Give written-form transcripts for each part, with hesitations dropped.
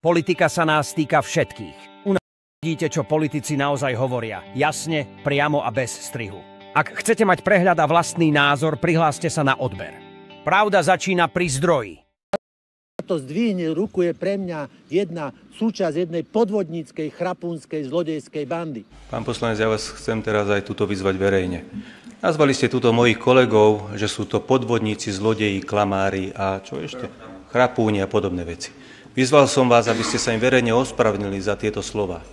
Politika sa nás týka všetkých. U nás vidíte, čo politici naozaj hovoria. Jasne, priamo a bez strihu. Ak chcete mať prehľad a vlastný názor, prihláste sa na odber. Pravda začína pri zdroji. To zdvihne ruku je pre mňa jedna súčasť jednej podvodníckej, chrapúnskej, zlodejskej bandy. Pán poslanec, ja vás chcem teraz aj tuto vyzvať verejne. Nazvali ste tuto mojich kolegov, že sú to podvodníci, zlodeji, klamári a čo ešte? Chrapúni a podobné veci. Vyzval som vás, aby ste sa im verejne ospravedlnili za tieto slova.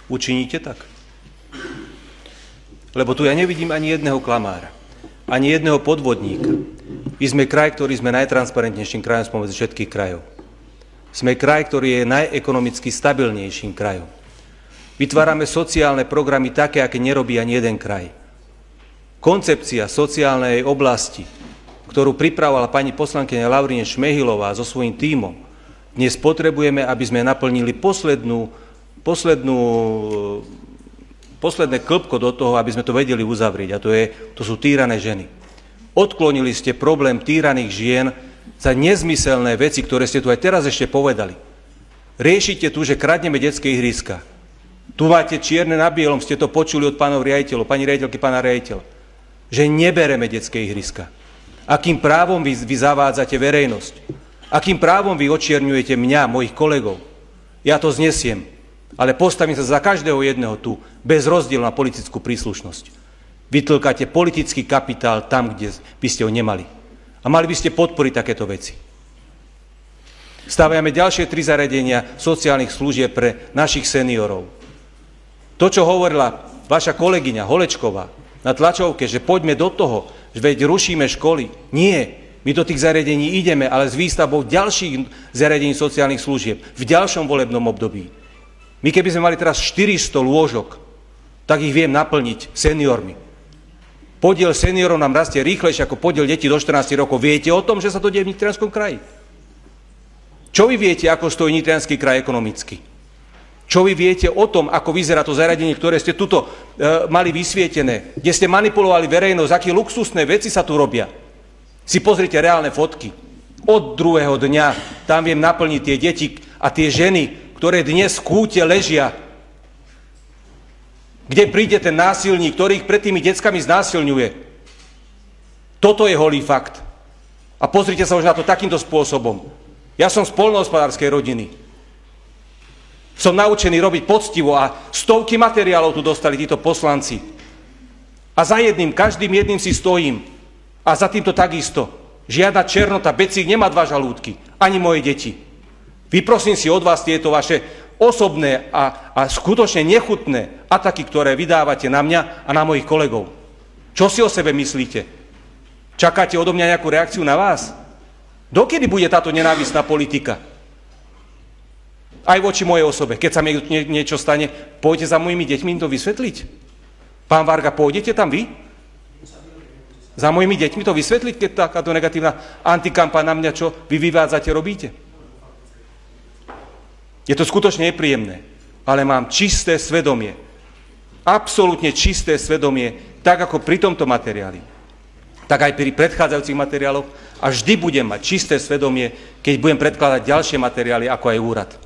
Učiníte tak? Lebo tu ja nevidím ani jedného klamára, ani jedného podvodníka. My sme kraj, ktorý sme najtransparentnejším krajom spomedzi všetkých krajov. Sme kraj, ktorý je najekonomicky stabilnejším krajom. Vytvárame sociálne programy také, aké nerobí ani jeden kraj. Koncepcia sociálnej oblasti, ktorú pripravovala pani poslankyňa Laurine Šmehilová so svojím tímom, dnes potrebujeme, aby sme naplnili posledné klbko do toho, aby sme to vedeli uzavrieť. A to sú týrané ženy. Odklonili ste problém týraných žien za nezmyselné veci, ktoré ste tu aj teraz ešte povedali. Riešite tu, že kradneme detské ihriska. Tu máte čierne na bielom, ste to počuli od pánov riaditeľov, pani riaditeľky, pána riaditeľa, že nebereme detské ihriska. Akým právom vy zavádzate verejnosť? Akým právom vy očierňujete mňa, mojich kolegov? Ja to znesiem, ale postavím sa za každého jedného tu, bez rozdielu na politickú príslušnosť. Vytlkáte politický kapitál tam, kde by ste ho nemali. A mali by ste podporiť takéto veci. Stavujeme ďalšie 3 zariadenia sociálnych služieb pre našich seniorov. To, čo hovorila vaša kolegyňa Holečková na tlačovke, že poďme do toho, že veď rušíme školy. Nie. My do tých zariadení ideme, ale s výstavbou ďalších zariadení sociálnych služieb v ďalšom volebnom období. My keby sme mali teraz 400 lôžok, tak ich viem naplniť seniormi. Podiel seniorov nám rastie rýchlejšie ako podiel detí do 14 rokov. Viete o tom, že sa to deje v Nitrianskom kraji? Čo vy viete, ako stojí Nitriansky kraj ekonomicky? Čo vy viete o tom, ako vyzerá to zariadenie, ktoré ste tuto mali vysvietené, kde ste manipulovali verejnosť, aké luxusné veci sa tu robia? Si pozrite reálne fotky. Od druhého dňa tam viem naplniť tie deti a tie ženy, ktoré dnes v kúte ležia. Kde príde ten násilník, ktorý ich pred tými deckami znásilňuje. Toto je holý fakt. A pozrite sa už na to takýmto spôsobom. Ja som z poľnohospodárskej rodiny. Som naučený robiť poctivo a stovky materiálov tu dostali títo poslanci. A za jedným, každým jedným si stojím. A za týmto takisto. Žiadna černota, becík nemá 2 žalúdky, ani moje deti. Vyprosím si od vás tieto vaše osobné a skutočne nechutné ataky, ktoré vydávate na mňa a na mojich kolegov. Čo si o sebe myslíte? Čakáte odo mňa nejakú reakciu na vás? Dokedy bude táto nenávistná politika? Aj voči mojej osobe. Keď sa mi niečo stane, pôjdete za mojimi deťmi im to vysvetliť? Pán Varga, pôjdete tam vy? Za mojimi deťmi to vysvetliť, keď takáto negatívna antikampaň na mňa, čo vy vyvádzate, robíte? Je to skutočne nepríjemné, ale mám čisté svedomie. Absolútne čisté svedomie, tak ako pri tomto materiáli, tak aj pri predchádzajúcich materiáloch a vždy budem mať čisté svedomie, keď budem predkladať ďalšie materiály, ako aj úrad.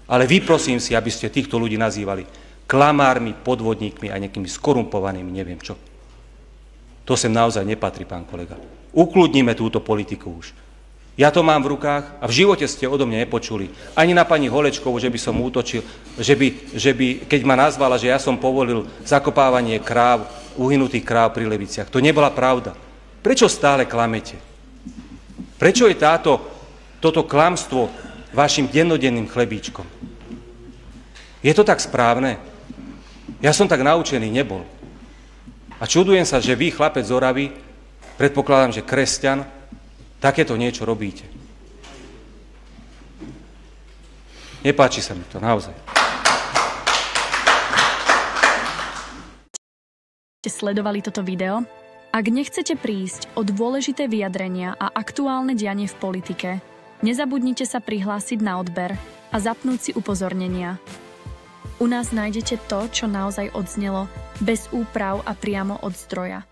Ale vyprosím si, aby ste týchto ľudí nazývali klamármi, podvodníkmi a nejakými skorumpovanými, neviem čo. To sem naozaj nepatrí, pán kolega. Ukludníme túto politiku už. Ja to mám v rukách a v živote ste odo mňa nepočuli. Ani na pani Holečkovú, že by som útočil, že by, keď ma nazvala, že ja som povolil zakopávanie kráv, uhynutých kráv pri Leviciach. To nebola pravda. Prečo stále klamete? Prečo je toto klamstvo vašim dennodenným chlebíčkom? Je to tak správne? Ja som tak naučený nebol. A čudujem sa, že vy, chlapec z Oravy, predpokladám, že kresťan, takéto niečo robíte. Nepáči sa mi to, naozaj. Ste sledovali toto video? Ak nechcete prísť o dôležité vyjadrenia a aktuálne dianie v politike, nezabudnite sa prihlásiť na odber a zapnúť si upozornenia. U nás nájdete to, čo naozaj odznelo, bez úprav a priamo od zdroja.